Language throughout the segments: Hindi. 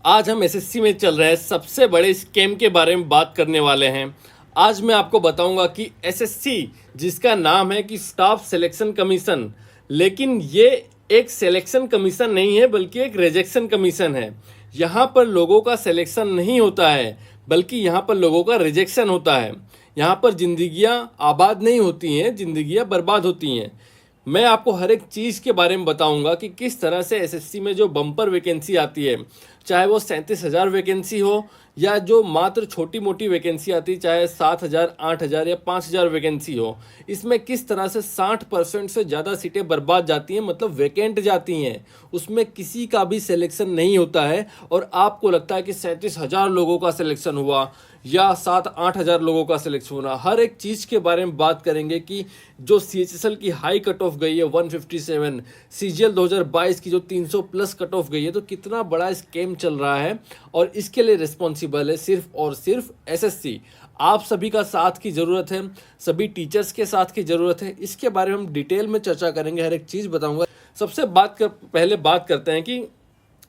आज हम एसएससी में चल रहे सबसे बड़े स्कैम के बारे में बात करने वाले हैं। आज मैं आपको बताऊंगा कि एसएससी जिसका नाम है कि स्टाफ सिलेक्शन कमीशन, लेकिन ये एक सिलेक्शन कमीशन नहीं है बल्कि एक रिजेक्शन कमीशन है। यहाँ पर लोगों का सिलेक्शन नहीं होता है बल्कि यहाँ पर लोगों का रिजेक्शन होता है। यहाँ पर जिंदगियाँ आबाद नहीं होती हैं, जिंदगियाँ बर्बाद होती हैं। मैं आपको हर एक चीज़ के बारे में बताऊंगा कि किस तरह से एसएससी में जो बम्पर वैकेंसी आती है, चाहे वो 37,000 वैकेंसी हो या जो मात्र छोटी मोटी वैकेंसी आती है, चाहे 7,000, 8,000 या 5,000 वैकेंसी हो, इसमें किस तरह से 60% से ज़्यादा सीटें बर्बाद जाती हैं, मतलब वैकेंट जाती हैं। उसमें किसी का भी सिलेक्शन नहीं होता है और आपको लगता है कि 37,000 लोगों का सिलेक्शन हुआ या 7-8 हज़ार लोगों का सिलेक्शन होना। हर एक चीज़ के बारे में बात करेंगे कि जो CHSL की हाई कट ऑफ गई है 157, CGL 2022 की जो 300 प्लस कट ऑफ गई है, तो कितना बड़ा स्कैम चल रहा है और इसके लिए रिस्पॉन्सिबल है सिर्फ और सिर्फ एसएससी। आप सभी का साथ की ज़रूरत है, सभी टीचर्स के साथ की ज़रूरत है। इसके बारे में हम डिटेल में चर्चा करेंगे, हर एक चीज़ बताऊँगा। सबसे पहले बात करते हैं कि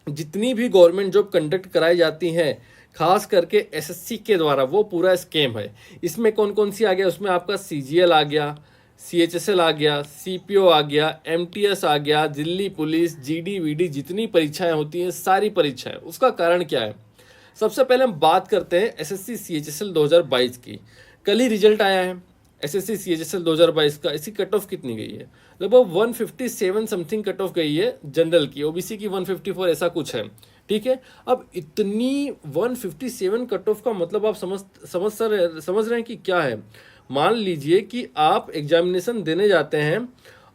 जितनी भी गवर्नमेंट जॉब कंडक्ट कराई जाती हैं, खास करके एसएससी के द्वारा, वो पूरा स्कैम है। इसमें कौन कौन सी आ गया? उसमें आपका CGL आ गया, CHSL आ गया, CPO आ गया, MTS आ गया, दिल्ली पुलिस, GD VD, जितनी परीक्षाएं होती हैं सारी परीक्षाएं। उसका कारण क्या है? सबसे पहले हम बात करते हैं SSC CHSL 2022 की। कल ही रिजल्ट आया है SSC CHSL 2022 का। इसकी कट ऑफ कितनी गई है? लगभग 157 समथिंग कट ऑफ गई है जनरल की, OBC की 154, ऐसा कुछ है। ठीक है, अब इतनी 157 कट ऑफ का मतलब आप समझ रहे हैं कि क्या है। मान लीजिए कि आप एग्जामिनेशन देने जाते हैं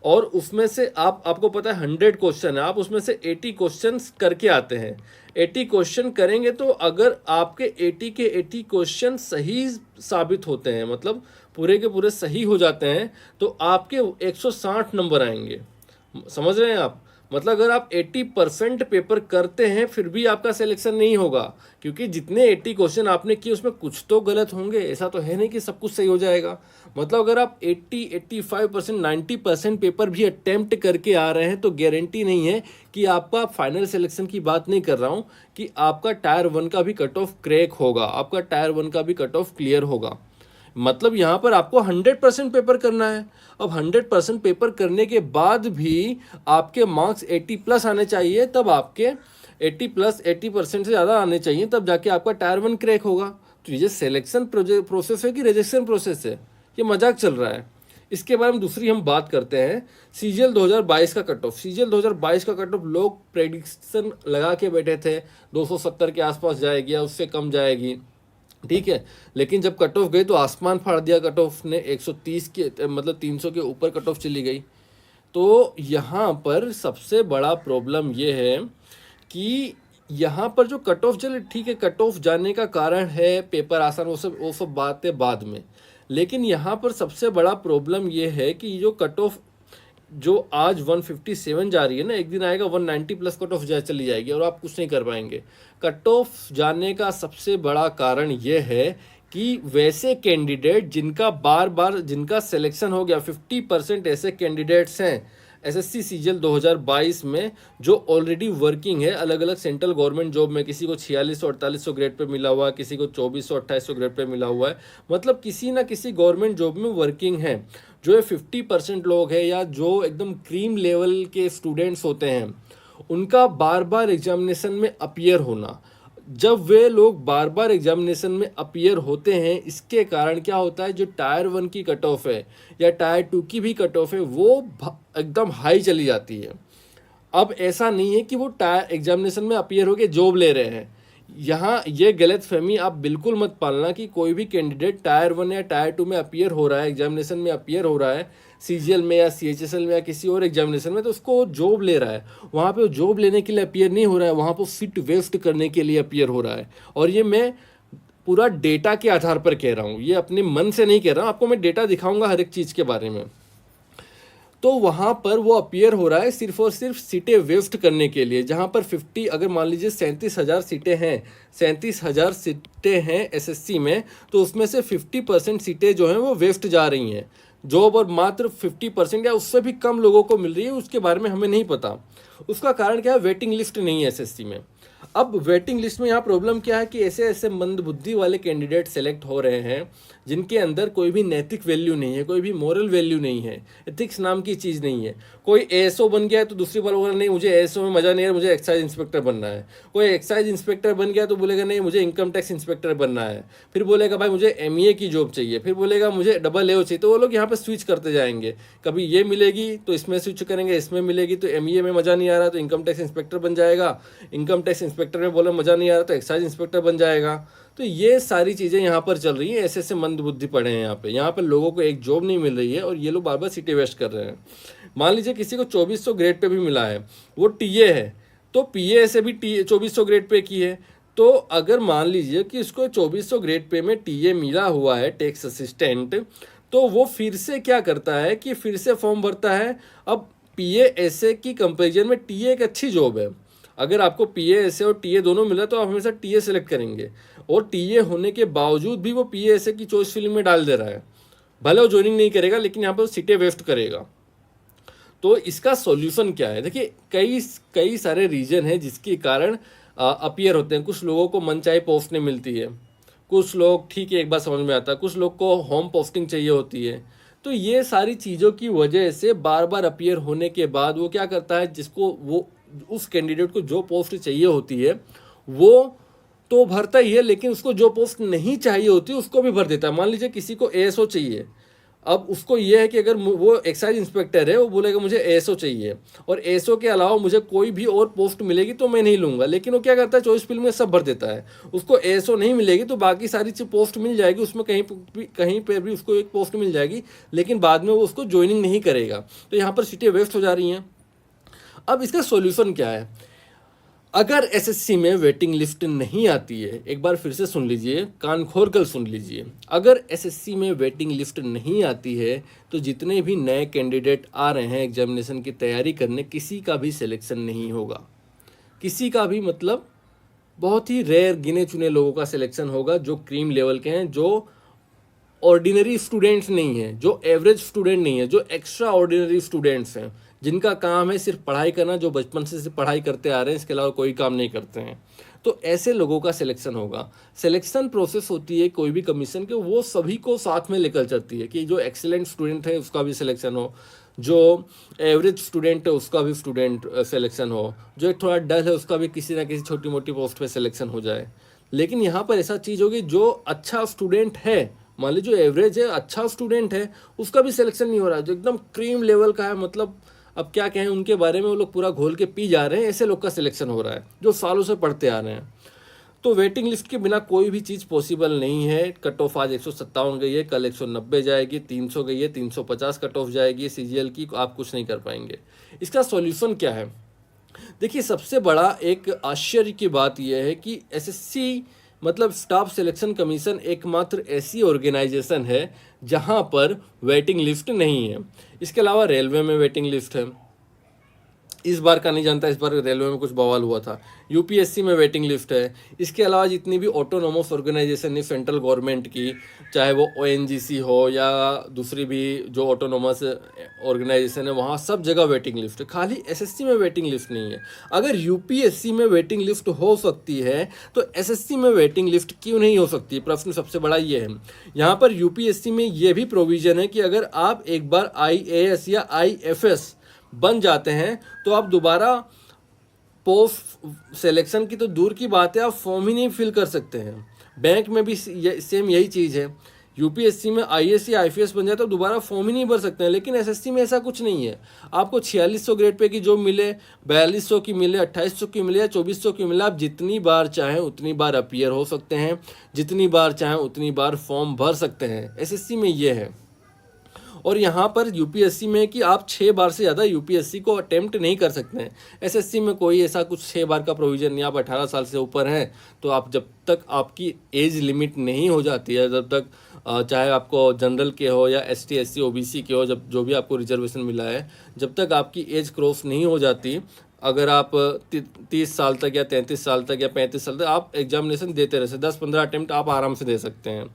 और उसमें से आपको पता है 100 क्वेश्चन है, आप उसमें से 80 क्वेश्चन करके आते हैं। 80 क्वेश्चन करेंगे तो अगर आपके 80 के 80 क्वेश्चन सही साबित होते हैं, मतलब पूरे के पूरे सही हो जाते हैं, तो आपके 160 नंबर आएंगे। समझ रहे हैं आप? मतलब अगर आप 80% पेपर करते हैं फिर भी आपका सिलेक्शन नहीं होगा, क्योंकि जितने 80 क्वेश्चन आपने किए उसमें कुछ तो गलत होंगे। ऐसा तो है नहीं कि सब कुछ सही हो जाएगा। मतलब अगर आप 80, 85%, 90% पेपर भी अटेम्प्ट करके आ रहे हैं तो गारंटी नहीं है कि आपका फाइनल सिलेक्शन की बात नहीं कर रहा हूँ, कि आपका टायर 1 का भी कट ऑफ क्रैक होगा, आपका टायर 1 का भी कट ऑफ क्लियर होगा। मतलब यहाँ पर आपको 100% पेपर करना है। अब 100% पेपर करने के बाद भी आपके मार्क्स 80 प्लस आने चाहिए, तब आपके 80 प्लस 80% से ज़्यादा आने चाहिए, तब जाके आपका टायर 1 क्रैक होगा। तो ये सिलेक्शन प्रोसेस है कि रिजेक्शन प्रोसेस है? ये मजाक चल रहा है। इसके बारे में दूसरी हम बात करते हैं CGL 2022 का कट ऑफ। CGL 2022 का कट ऑफ लोग प्रेडिक्शन लगा के बैठे थे 270 के आसपास जाएगी या उससे कम जाएगी, ठीक है। लेकिन जब कट ऑफ गई तो आसमान फाड़ दिया कट ऑफ ने, 130 के मतलब 300 के ऊपर कट ऑफ चली गई। तो यहाँ पर सबसे बड़ा प्रॉब्लम ये है कि यहाँ पर जो कट ऑफ, चले ठीक है, कट ऑफ जाने का कारण है पेपर आसान, वो सब बातें बाद में। लेकिन यहाँ पर सबसे बड़ा प्रॉब्लम ये है कि जो कट ऑफ जो आज 157 जा रही है ना, एक दिन आएगा 190 प्लस कट ऑफ चली जाएगी और आप कुछ नहीं कर पाएंगे। कट ऑफ जाने का सबसे बड़ा कारण ये है कि वैसे कैंडिडेट जिनका सिलेक्शन हो गया, 50% ऐसे कैंडिडेट्स हैं SSC CGL 2022 में जो ऑलरेडी वर्किंग है अलग अलग सेंट्रल गवर्नमेंट जॉब में। किसी को 4600-4800 ग्रेड पे मिला हुआ है, किसी को 2400-2800 ग्रेड पे मिला हुआ है। मतलब किसी ना किसी गवर्नमेंट जॉब में वर्किंग है। जो ये 50% लोग हैं या जो एकदम क्रीम लेवल के स्टूडेंट्स होते हैं, उनका बार बार एग्जामिनेशन में अपीयर होना, जब वे लोग बार बार एग्जामिनेशन में अपीयर होते हैं, इसके कारण क्या होता है, जो टायर 1 की कट ऑफ है या टायर 2 की भी कट ऑफ है वो एकदम हाई चली जाती है। अब ऐसा नहीं है कि वो टायर एग्जामिनेशन में अपीयर होकर जॉब ले रहे हैं। यहाँ ये गलत फहमी आप बिल्कुल मत पालना कि कोई भी कैंडिडेट टायर 1 या टायर 2 में अपीयर हो रहा है, एग्जामिनेशन में अपीयर हो रहा है, CGL में या CHSL में या किसी और एग्जामिनेशन में, तो उसको जॉब ले रहा है। वहाँ पे वो जॉब लेने के लिए अपीयर नहीं हो रहा है, वहाँ पर सीट वेस्ट करने के लिए अपीयर हो रहा है। और ये मैं पूरा डेटा के आधार पर कह रहा हूँ, ये अपने मन से नहीं कह रहा हूँ, आपको मैं डेटा दिखाऊंगा हर एक चीज़ के बारे में। तो वहाँ पर वो अपीयर हो रहा है सिर्फ और सिर्फ सीटें वेस्ट करने के लिए। जहाँ पर 50, अगर मान लीजिए 37,000 सीटें हैं, 37,000 सीटें हैं SSC में, तो उसमें से 50% सीटें जो हैं वो वेस्ट जा रही हैं जॉब, और मात्र 50% या उससे भी कम लोगों को मिल रही है। उसके बारे में हमें नहीं पता। उसका कारण क्या है? वेटिंग लिस्ट नहीं है SSC में। अब वेटिंग लिस्ट में यहाँ प्रॉब्लम क्या है कि ऐसे ऐसे मंदबुद्धि वाले कैंडिडेट सेलेक्ट हो रहे हैं जिनके अंदर कोई भी नैतिक वैल्यू नहीं है, कोई भी मोरल वैल्यू नहीं है, एथिक्स नाम की चीज़ नहीं है। कोई एएसओ बन गया है तो दूसरी बार बोलेगा नहीं मुझे एएसओ में मज़ा नहीं है, मुझे एक्साइज इंस्पेक्टर बनना है। कोई एक्साइज इंस्पेक्टर बन गया तो बोलेगा नहीं मुझे इनकम टैक्स इंस्पेक्टर बनना है। फिर बोलेगा भाई मुझे एमईए की जॉब चाहिए, फिर बोलेगा मुझे डबल एओ चाहिए। तो वो लोग यहाँ पर स्विच करते जाएंगे, कभी ये मिलेगी तो इसमें स्विच करेंगे, इसमें मिलेगी तो एमईए में मज़ा नहीं आ रहा तो इनकम टैक्स इंस्पेक्टर बन जाएगा, इनकम टैक्स इंस्पेक्टर में बोले मज़ा नहीं आ रहा तो एक्साइज इंस्पेक्टर बन जाएगा। तो ये सारी चीज़ें यहाँ पर चल रही हैं, ऐसे ऐसे मंदबुद्धि पड़े हैं यहाँ पे लोगों को एक जॉब नहीं मिल रही है और ये लोग बार बार सीटें वेस्ट कर रहे हैं। मान लीजिए किसी को 2400 ग्रेड पे भी मिला है, वो टीए है, तो पीए से भी 2400 ग्रेड पे की है। तो अगर मान लीजिए कि उसको 2400 ग्रेड पे में टीए मिला हुआ है टैक्स असिस्टेंट, तो वो फिर से क्या करता है कि फिर से फॉर्म भरता है। अब पीए एसए की कंपेरिजन में टीए एक अच्छी जॉब है। अगर आपको पीए एसए और टीए दोनों मिला तो आप हमेशा टीए सेलेक्ट करेंगे, और टीए होने के बावजूद भी वो पीए एसए की चॉइस फिल्म में डाल दे रहा है। भले वो ज्वाइनिंग नहीं करेगा लेकिन यहाँ पर वो सीटें वेस्ट करेगा। तो इसका सॉल्यूशन क्या है? देखिए कई सारे रीजन है जिसके कारण अपीयर होते हैं। कुछ लोगों को मनचाही पोस्ट नहीं मिलती है, कुछ लोग ठीक है एक बार समझ में आता है, कुछ लोग को होम पोस्टिंग चाहिए होती है। तो ये सारी चीज़ों की वजह से बार बार अपीयर होने के बाद वो क्या करता है, जिसको वो उस कैंडिडेट को जो पोस्ट चाहिए होती है वो तो भरता ही है, लेकिन उसको जो पोस्ट नहीं चाहिए होती उसको भी भर देता है। मान लीजिए किसी को एएसओ चाहिए, अब उसको ये है कि अगर वो एक्साइज इंस्पेक्टर है वो बोलेगा मुझे एएसओ चाहिए और एएसओ के अलावा मुझे कोई भी और पोस्ट मिलेगी तो मैं नहीं लूँगा, लेकिन वो क्या करता है चॉइस फिल्म में सब भर देता है। उसको एएसओ नहीं मिलेगी तो बाकी सारी पोस्ट मिल जाएगी, उसमें कहीं पर भी उसको एक पोस्ट मिल जाएगी, लेकिन बाद में वो उसको ज्वाइनिंग नहीं करेगा। तो यहाँ पर सीटें वेस्ट हो जा रही हैं। अब इसका सॉल्यूशन क्या है? अगर एसएससी में वेटिंग लिस्ट नहीं आती है, एक बार फिर से सुन लीजिए, कान खोल कर सुन लीजिए, अगर एसएससी में वेटिंग लिस्ट नहीं आती है तो जितने भी नए कैंडिडेट आ रहे हैं एग्जामिनेशन की तैयारी करने, किसी का भी सिलेक्शन नहीं होगा। किसी का भी मतलब बहुत ही रेयर गिने चुने लोगों का सिलेक्शन होगा जो क्रीम लेवल के हैं, जो ऑर्डिनरी स्टूडेंट्स नहीं हैं, जो एवरेज स्टूडेंट नहीं है, जो एक्स्ट्रा ऑर्डिनरी स्टूडेंट्स हैं, जिनका काम है सिर्फ पढ़ाई करना, जो बचपन से सिर्फ पढ़ाई करते आ रहे हैं, इसके अलावा कोई काम नहीं करते हैं। तो ऐसे लोगों का सिलेक्शन होगा। सिलेक्शन प्रोसेस होती है कोई भी कमीशन के, वो सभी को साथ में लेकर चलती है कि जो एक्सीलेंट स्टूडेंट है उसका भी सिलेक्शन हो, जो एवरेज स्टूडेंट है उसका भी स्टूडेंट सिलेक्शन हो, जो एक थोड़ा डल है उसका भी किसी ना किसी छोटी मोटी पोस्ट पे सिलेक्शन हो जाए। लेकिन यहाँ पर ऐसा चीज़ होगी, जो अच्छा स्टूडेंट है, मान लीजिए जो एवरेज है, अच्छा स्टूडेंट है, उसका भी सिलेक्शन नहीं हो रहा। जो एकदम क्रीम लेवल का है, मतलब अब क्या कहें उनके बारे में, वो लोग पूरा घोल के पी जा रहे हैं, ऐसे लोग का सिलेक्शन हो रहा है जो सालों से पढ़ते आ रहे हैं। तो वेटिंग लिस्ट के बिना कोई भी चीज़ पॉसिबल नहीं है। कट ऑफ आज 157 गई है, कल 190 जाएगी, 300 गई है, 350 कट ऑफ जाएगी सीजीएल की, आप कुछ नहीं कर पाएंगे। इसका सॉल्यूशन क्या है? देखिए सबसे बड़ा एक आश्चर्य की बात यह है कि एसएससी मतलब स्टाफ सिलेक्शन कमीशन एकमात्र ऐसी ऑर्गेनाइजेशन है जहां पर वेटिंग लिस्ट नहीं है। इसके अलावा रेलवे में वेटिंग लिस्ट है, इस बार का नहीं जानता, इस बार रेलवे में कुछ बवाल हुआ था। यूपीएससी में वेटिंग लिस्ट है। इसके अलावा जितनी भी ऑटोनोमस ऑर्गेनाइजेशन है सेंट्रल गवर्नमेंट की, चाहे वो ओएनजीसी हो या दूसरी भी जो ऑटोनोमस ऑर्गेनाइजेशन है, वहाँ सब जगह वेटिंग लिस्ट है। खाली एसएससी में वेटिंग लिस्ट नहीं है। अगर यूपीएससी में वेटिंग लिस्ट हो सकती है तो एसएससी में वेटिंग लिस्ट क्यों नहीं हो सकती? प्रश्न सबसे बड़ा ये है। यहाँ पर यूपीएससी में ये भी प्रोविज़न है कि अगर आप एक बार आईएएस या आईएफएस बन जाते हैं तो आप दोबारा पोस्ट सिलेक्शन की तो दूर की बात है, आप फॉर्म ही नहीं फिल कर सकते हैं। बैंक में भी सेम यही चीज़ है। यूपीएससी में आईएएस या आईपीएस बन जाए तो दोबारा फॉर्म ही नहीं भर सकते हैं, लेकिन एसएससी में ऐसा कुछ नहीं है। आपको 4600 ग्रेड पे की जॉब मिले, 4200 की मिले, 2800 की मिले या 2400 की मिले, आप जितनी बार चाहें उतनी बार अपीयर हो सकते हैं, जितनी बार चाहें उतनी बार फॉर्म भर सकते हैं। एसएससी में ये है। और यहाँ पर यूपीएससी में कि आप 6 बार से ज़्यादा यूपीएससी को अटेम्प्ट नहीं कर सकते हैं। एसएससी में कोई ऐसा कुछ 6 बार का प्रोविज़न नहीं। आप 18 साल से ऊपर हैं तो आप जब तक आपकी एज लिमिट नहीं हो जाती है, जब तक चाहे आपको जनरल के हो या एसटी एससी ओबीसी के हो, जब जो भी आपको रिजर्वेशन मिला है, जब तक आपकी एज क्रॉस नहीं हो जाती, अगर आप 30 साल तक या 33 साल तक या 35 साल तक आप एग्जामिनेशन देते रह सकते, 10-15 अटेम्प्ट आप आराम से दे सकते हैं।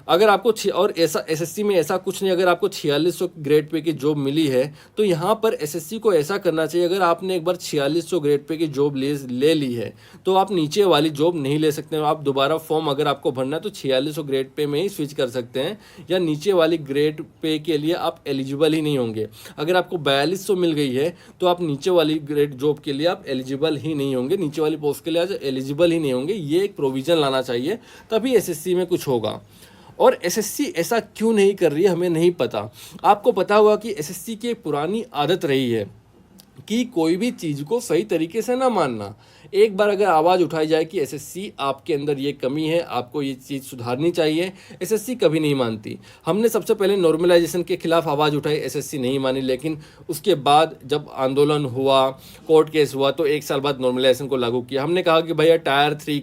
अगर आपको और ऐसा एसएससी में ऐसा कुछ नहीं, अगर आपको 4600 ग्रेड पे की जॉब मिली है तो यहाँ पर एसएससी को ऐसा करना चाहिए, अगर आपने एक बार 4600 ग्रेड पे की जॉब ले ली है तो आप नीचे वाली जॉब नहीं ले सकते। आप दोबारा फॉर्म अगर आपको भरना है तो 4600 ग्रेड पे में ही स्विच कर सकते हैं, या नीचे वाली ग्रेड पे के लिए आप एलिजिबल ही नहीं होंगे। अगर आपको 4200 मिल गई है तो आप नीचे वाली ग्रेड जॉब के लिए आप एलिजिबल ही नहीं होंगे, नीचे वाली पोस्ट के लिए आज एलिजिबल ही नहीं होंगे। ये एक प्रोविज़न लाना चाहिए, तभी एसएससी में कुछ होगा। और एसएससी ऐसा क्यों नहीं कर रही है हमें नहीं पता। आपको पता होगा कि एसएससी की एक पुरानी आदत रही है कि कोई भी चीज़ को सही तरीके से ना मानना। एक बार अगर आवाज़ उठाई जाए कि एसएससी आपके अंदर ये कमी है, आपको ये चीज़ सुधारनी चाहिए, एसएससी कभी नहीं मानती। हमने सबसे पहले नॉर्मलाइजेशन के खिलाफ आवाज़ उठाई, एसएससी नहीं मानी, लेकिन उसके बाद जब आंदोलन हुआ, कोर्ट केस हुआ, तो 1 साल बाद नॉर्मलाइजेशन को लागू किया। हमने कहा कि भैया टायर थ्री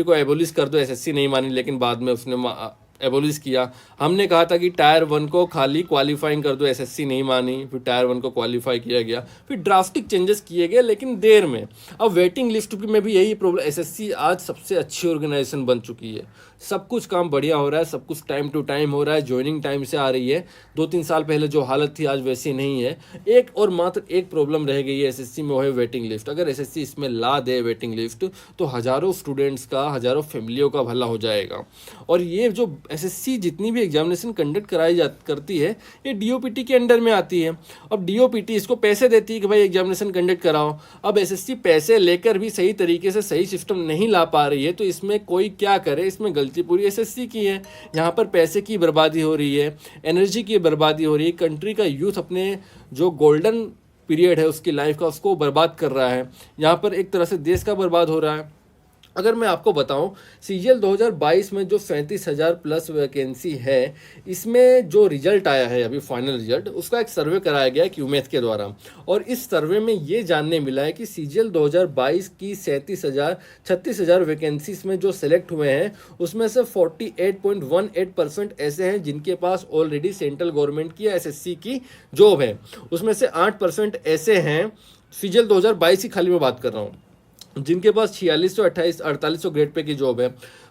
को एबोलिश कर दो, एसएससी नहीं मानी, लेकिन बाद में उसने एबोलिश किया। हमने कहा था कि टायर 1 को खाली क्वालिफाइंग कर दो, एसएससी नहीं मानी, फिर टायर 1 को क्वालिफाई किया गया, फिर ड्रास्टिक चेंजेस किए गए लेकिन देर में। अब वेटिंग लिस्ट में भी यही प्रॉब्लम। एसएससी आज सबसे अच्छी ऑर्गेनाइजेशन बन चुकी है, सब कुछ काम बढ़िया हो रहा है, सब कुछ टाइम टू टाइम हो रहा है, ज्वाइनिंग टाइम से आ रही है। 2-3 साल पहले जो हालत थी आज वैसी नहीं है। एक और मात्र एक प्रॉब्लम रह गई है एसएससी में, वो है वेटिंग लिस्ट। अगर एसएससी इसमें ला दे वेटिंग लिस्ट तो हज़ारों स्टूडेंट्स का, हज़ारों फैमिलियों का भला हो जाएगा। और ये जो एसएससी जितनी भी एग्जामिनेशन कंडक्ट करती है ये डीओपीटी के अंडर में आती है। अब डीओपीटी इसको पैसे देती है कि भाई एग्जामिनेशन कंडक्ट कराओ। अब एसएससी पैसे लेकर भी सही तरीके से सही सिस्टम नहीं ला पा रही है, तो इसमें कोई क्या करे, इसमें गलती पूरी एसएससी की है। यहाँ पर पैसे की बर्बादी हो रही है, एनर्जी की बर्बादी हो रही है, कंट्री का यूथ अपने जो गोल्डन पीरियड है उसकी लाइफ का उसको बर्बाद कर रहा है। यहाँ पर एक तरह से देश का बर्बाद हो रहा है। अगर मैं आपको बताऊं सीजीएल 2022 में जो 37,000 प्लस वैकेंसी है, इसमें जो रिजल्ट आया है अभी फाइनल रिजल्ट, उसका एक सर्वे कराया गया है क्यूमेथ के द्वारा। और इस सर्वे में ये जानने मिला है कि सीजीएल 2022 की 36,000 वैकेंसीज में जो सेलेक्ट हुए हैं उसमें से 48.18% ऐसे हैं जिनके पास ऑलरेडी सेंट्रल गवर्नमेंट की या एसएससी की जॉब है। उसमें से 8% ऐसे हैं, सीजीएल 2022 की खाली मैं बात कर रहा हूँ, जिनके पास 4600, 4800 ग्रेड पे की जॉब है।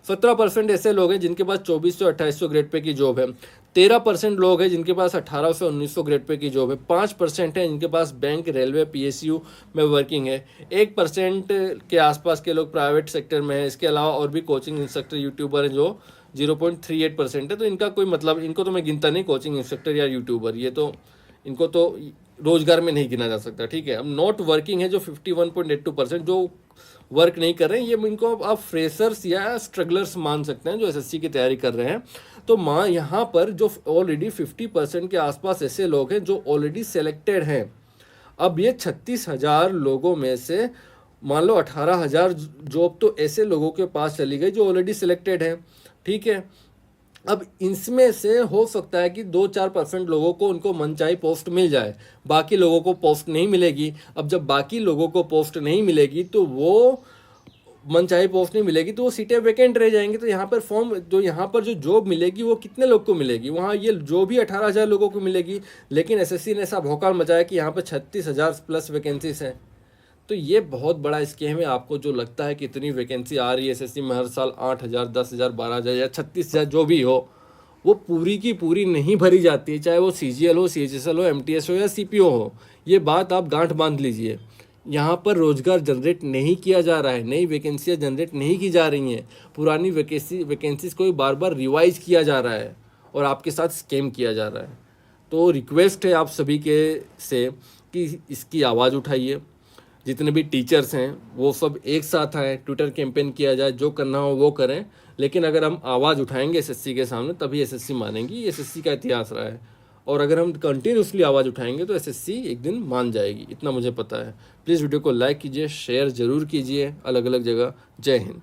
17% ऐसे लोग हैं जिनके पास 2400, 2800 ग्रेड पे की जॉब है। 13% लोग हैं जिनके पास 1800, 1900 ग्रेड पे की जॉब है। 5% है जिनके पास बैंक, रेलवे, पीएसयू में वर्किंग है। 1% के आसपास के लोग प्राइवेट सेक्टर में है। इसके अलावा और भी कोचिंग इंस्ट्रक्टर, यूट्यूबर हैं जो 0.38% है। तो इनका कोई मतलब, इनको तो मैं गिनता नहीं, कोचिंग इंस्ट्रक्टर या यूट्यूबर, ये तो इनको तो रोजगार में नहीं गिना जा सकता, ठीक है। अब नॉट वर्किंग है जो 51.82%, जो वर्क नहीं कर रहे हैं, ये इनको आप फ्रेशर्स या स्ट्रगलर्स मान सकते हैं जो एसएससी की तैयारी कर रहे हैं। तो यहाँ पर जो ऑलरेडी 50% के आसपास ऐसे लोग हैं जो ऑलरेडी सेलेक्टेड हैं। अब ये 36,000 लोगों में से मान लो 18,000 जॉब तो ऐसे लोगों के पास चली गई जो ऑलरेडी सिलेक्टेड है, ठीक है। अब इसमें से हो सकता है कि 2-4% लोगों को उनको मनचाही पोस्ट मिल जाए, बाकी लोगों को पोस्ट नहीं मिलेगी। अब जब बाकी लोगों को पोस्ट नहीं मिलेगी तो वो मनचाही पोस्ट नहीं मिलेगी तो वो सीटें वैकेंट रह जाएंगी। तो यहाँ पर फॉर्म जो यहाँ पर जो जॉब मिलेगी वो कितने लोग को मिलेगी, वहाँ ये जो भी 18,000 लोगों को मिलेगी। लेकिन एसएससी ने ऐसा भौकाल मचाया कि यहाँ पर 36,000 प्लस वैकेंसीज हैं। तो ये बहुत बड़ा स्कीम है। आपको जो लगता है कि इतनी वैकेंसी आ रही है एसएससी में हर साल 8,000, 10,000, 12,000 या 36,000 जो भी हो, वो पूरी की पूरी नहीं भरी जाती है, चाहे वो सीजीएल हो, सीएचएसएल हो, एमटीएस हो या सीपीओ हो। ये बात आप गांठ बांध लीजिए। यहाँ पर रोजगार जनरेट नहीं किया जा रहा है, नई वैकेंसियाँ जनरेट नहीं की जा रही हैं, पुरानी वैकेंसीज को बार बार रिवाइज किया जा रहा है और आपके साथ स्कैम किया जा रहा है। तो रिक्वेस्ट है आप सभी के से कि इसकी आवाज़ उठाइए। जितने भी टीचर्स हैं वो सब एक साथ आए, ट्विटर कैंपेन किया जाए, जो करना हो वो करें। लेकिन अगर हम आवाज़ उठाएंगे एसएससी के सामने तभी एसएससी मानेंगी। एसएससी का इतिहास रहा है, और अगर हम कंटिन्यूसली आवाज़ उठाएंगे तो एसएससी एक दिन मान जाएगी, इतना मुझे पता है। प्लीज़ वीडियो को लाइक कीजिए, शेयर ज़रूर कीजिए अलग अलग जगह। जय हिंद।